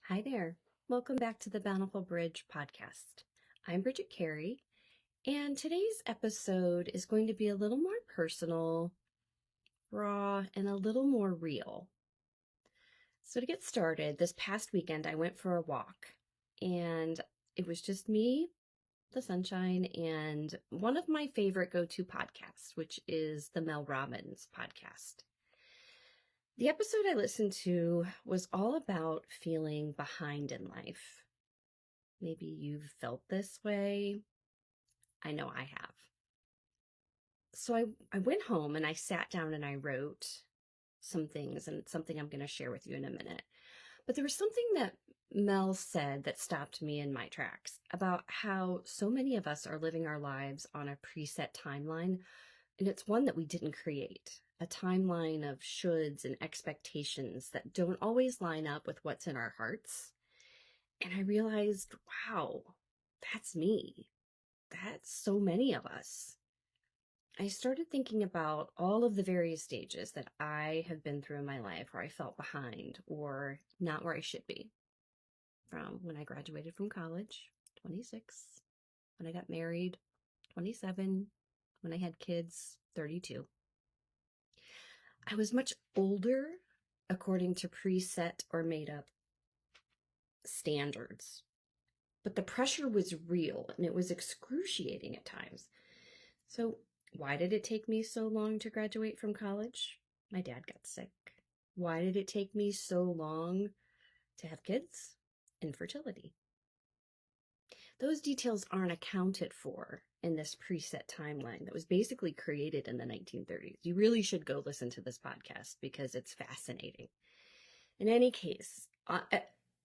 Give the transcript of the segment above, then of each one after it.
Hi there. Welcome back to the Bountiful Bridge podcast. I'm Bridget Carey, and today's episode is going to be a little more personal, raw, and a little more real. So to get started, this past weekend I went for a walk, and it was just me, the sunshine, and one of my favorite go-to podcasts, which is the Mel Robbins podcast. The episode I listened to was all about feeling behind in life. Maybe you've felt this way. I know I have. So I went home and I sat down and I wrote some things, and something I'm going to share with you in a minute. But there was something that Mel said that stopped me in my tracks about how so many of us are living our lives on a preset timeline, and it's one that we didn't create. A timeline of shoulds and expectations that don't always line up with what's in our hearts. And I realized, wow, that's me. That's so many of us. I started thinking about all of the various stages that I have been through in my life where I felt behind or not where I should be. From when I graduated from college, 26, when I got married, 27, when I had kids, 32. I was much older according to preset or made up standards. But the pressure was real and it was excruciating at times. So why did it take me so long to graduate from college? My dad got sick. Why did it take me so long to have kids? Infertility. Those details aren't accounted for in this preset timeline that was basically created in the 1930s. You really should go listen to this podcast because it's fascinating. In any case,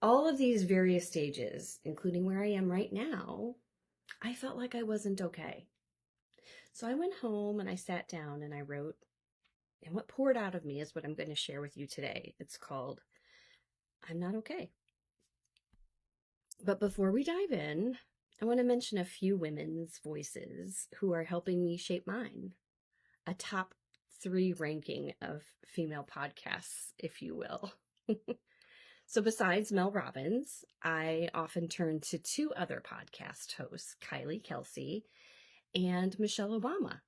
all of these various stages, including where I am right now, I felt like I wasn't okay. So I went home and I sat down and I wrote, and what poured out of me is what I'm going to share with you today. It's called, I'm Not Okay. But before we dive in, I want to mention a few women's voices who are helping me shape mine. A top 3 ranking of female podcasts, if you will. So besides Mel Robbins, I often turn to 2 other podcast hosts, Kylie Kelsey and Michelle Obama.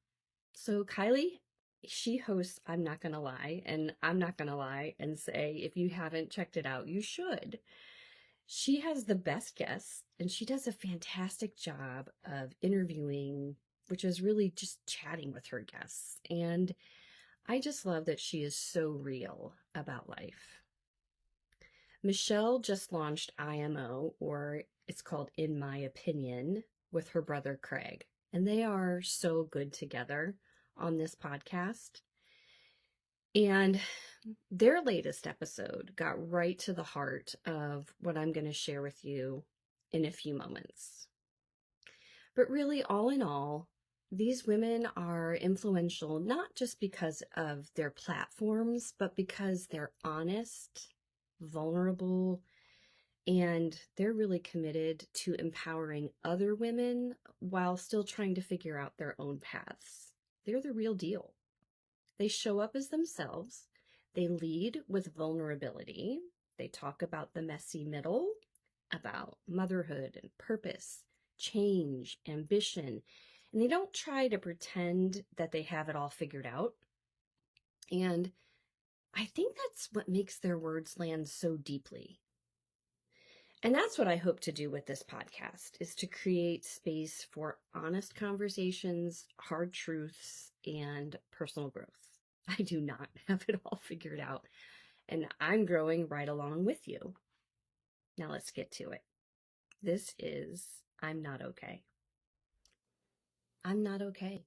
So Kylie, she hosts I'm Not Gonna Lie, and I'm not gonna lie and say if you haven't checked it out, you should. She has the best guests, and she does a fantastic job of interviewing, which is really just chatting with her guests. And I just love that she is so real about life. Michelle just launched IMO, or it's called In My Opinion, with her brother Craig. And they are so good together on this podcast. And their latest episode got right to the heart of what I'm going to share with you in a few moments. But really, all in all, these women are influential not just because of their platforms, but because they're honest, vulnerable, and they're really committed to empowering other women while still trying to figure out their own paths. They're the real deal. They show up as themselves. They lead with vulnerability. They talk about the messy middle, about motherhood and purpose, change, ambition. And they don't try to pretend that they have it all figured out. And I think that's what makes their words land so deeply. And that's what I hope to do with this podcast, is to create space for honest conversations, hard truths, and personal growth. I do not have it all figured out, and I'm growing right along with you. Now let's get to it. This is I'm Not Okay. I'm not okay.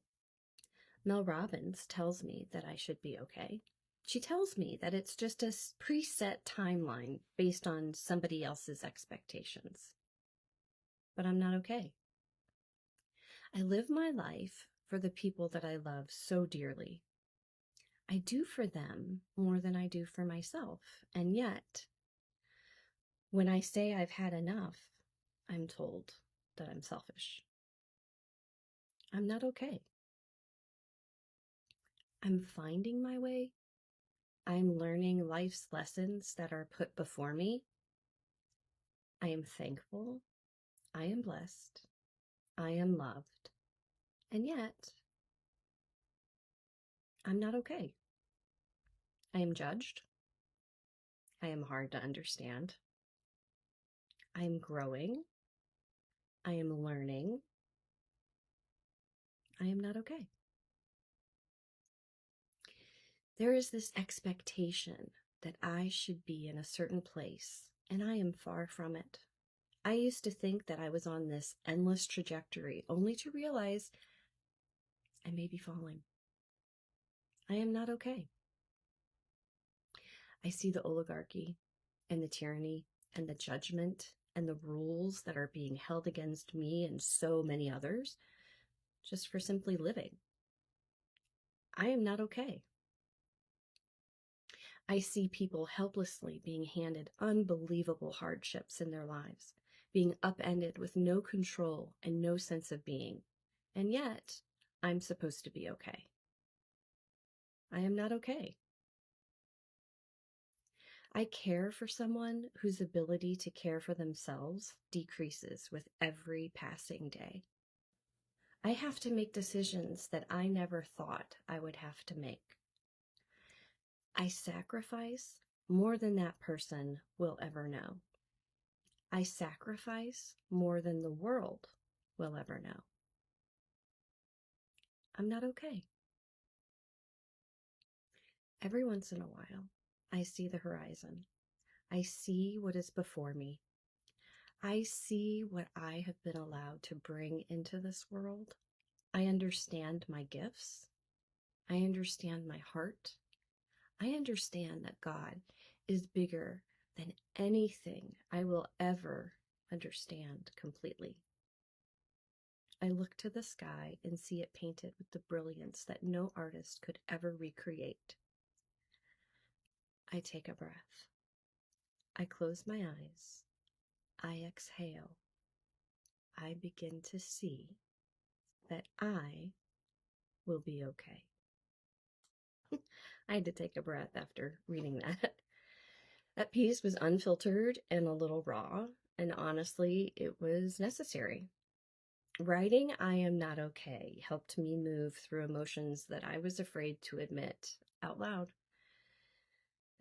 Mel Robbins tells me that I should be okay. She tells me that it's just a preset timeline based on somebody else's expectations. But I'm not okay. I live my life for the people that I love so dearly. I do for them more than I do for myself. And yet, when I say I've had enough, I'm told that I'm selfish. I'm not okay. I'm finding my way. I'm learning life's lessons that are put before me. I am thankful. I am blessed. I am loved. And yet, I'm not okay. I am judged. I am hard to understand. I am growing. I am learning. I am not okay. There is this expectation that I should be in a certain place, and I am far from it. I used to think that I was on this endless trajectory, only to realize I may be falling. I am not okay. I see the oligarchy and the tyranny and the judgment and the rules that are being held against me and so many others just for simply living. I am not okay. I see people helplessly being handed unbelievable hardships in their lives, being upended with no control and no sense of being. And yet, I'm supposed to be okay. I am not okay. I care for someone whose ability to care for themselves decreases with every passing day. I have to make decisions that I never thought I would have to make. I sacrifice more than that person will ever know. I sacrifice more than the world will ever know. I'm not okay. Every once in a while, I see the horizon. I see what is before me. I see what I have been allowed to bring into this world. I understand my gifts. I understand my heart. I understand that God is bigger than anything I will ever understand completely. I look to the sky and see it painted with the brilliance that no artist could ever recreate. I take a breath. I close my eyes. I exhale. I begin to see that I will be okay. I had to take a breath after reading that. That piece was unfiltered and a little raw, and honestly, it was necessary. Writing I Am Not Okay helped me move through emotions that I was afraid to admit out loud.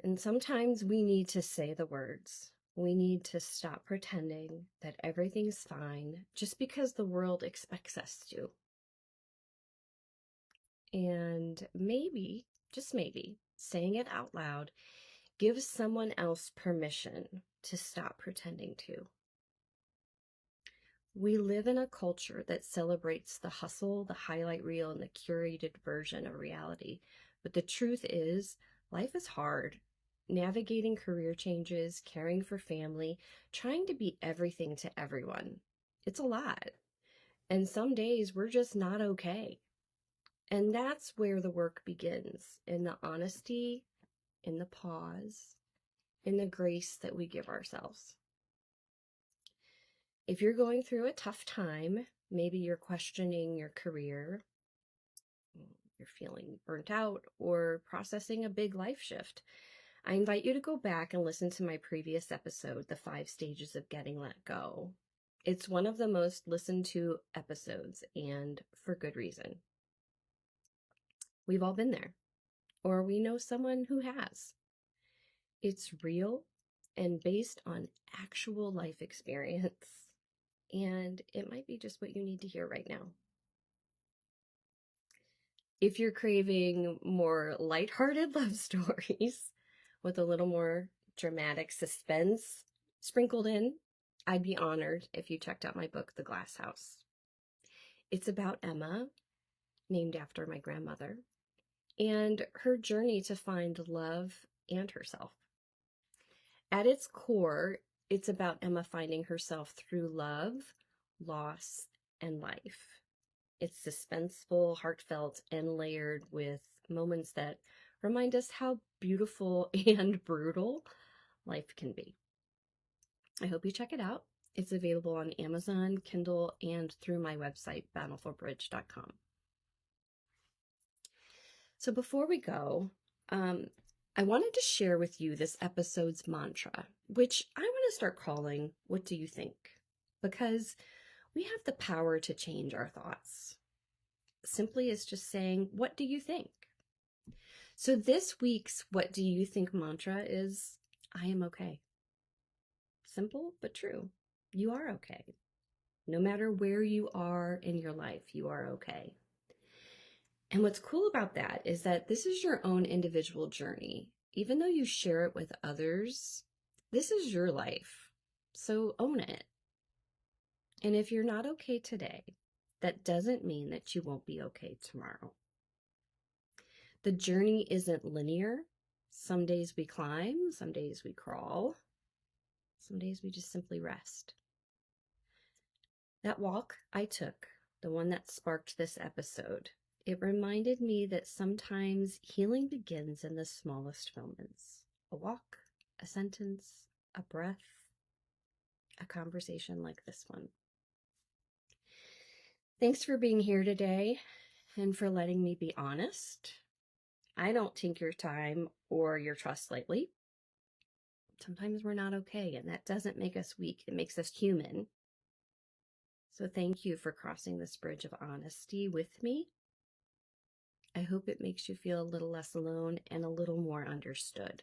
And sometimes we need to say the words. We need to stop pretending that everything's fine just because the world expects us to. And maybe, just maybe, saying it out loud gives someone else permission to stop pretending to. We live in a culture that celebrates the hustle, the highlight reel, and the curated version of reality. But the truth is, life is hard. Navigating career changes, caring for family, trying to be everything to everyone. It's a lot. And some days we're just not okay. And that's where the work begins, in the honesty, in the pause, in the grace that we give ourselves. If you're going through a tough time, maybe you're questioning your career, you're feeling burnt out, or processing a big life shift, I invite you to go back and listen to my previous episode, The 5 Stages of Getting Let Go. It's one of the most listened to episodes, and for good reason. We've all been there, or we know someone who has. It's real and based on actual life experience, and it might be just what you need to hear right now. If you're craving more lighthearted love stories with a little more dramatic suspense sprinkled in, I'd be honored if you checked out my book, The Glass House. It's about Emma, named after my grandmother, and her journey to find love and herself. At its core, it's about Emma finding herself through love, loss, and life. It's suspenseful, heartfelt, and layered with moments that remind us how beautiful and brutal life can be. I hope you check it out. It's available on Amazon, Kindle, and through my website, bountifulbridge.com. So before we go, I wanted to share with you this episode's mantra, which I want to start calling what do you think? Because we have the power to change our thoughts. Simply as just saying, what do you think? So this week's what do you think mantra is, I am okay. Simple but true. You are okay. No matter where you are in your life, you are okay. And what's cool about that is that this is your own individual journey. Even though you share it with others, this is your life. So own it. And if you're not okay today, that doesn't mean that you won't be okay tomorrow. The journey isn't linear. Some days we climb, some days we crawl, some days we just simply rest. That walk I took, the one that sparked this episode, it reminded me that sometimes healing begins in the smallest moments. A walk, a sentence, a breath, a conversation like this one. Thanks for being here today and for letting me be honest. I don't take your time or your trust lightly. Sometimes we're not okay, and that doesn't make us weak. It makes us human. So thank you for crossing this bridge of honesty with me. I hope it makes you feel a little less alone and a little more understood.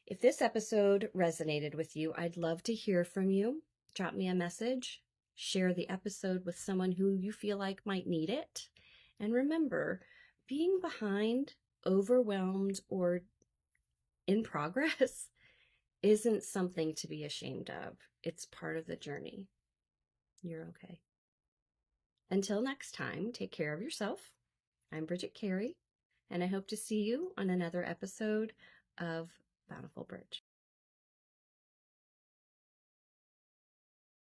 If this episode resonated with you, I'd love to hear from you. Drop me a message. Share the episode with someone who you feel like might need it. And remember, being behind, overwhelmed, or in progress isn't something to be ashamed of. It's part of the journey. You're okay. Until next time, take care of yourself. I'm Bridget Carey, and I hope to see you on another episode of Bountiful Bridge.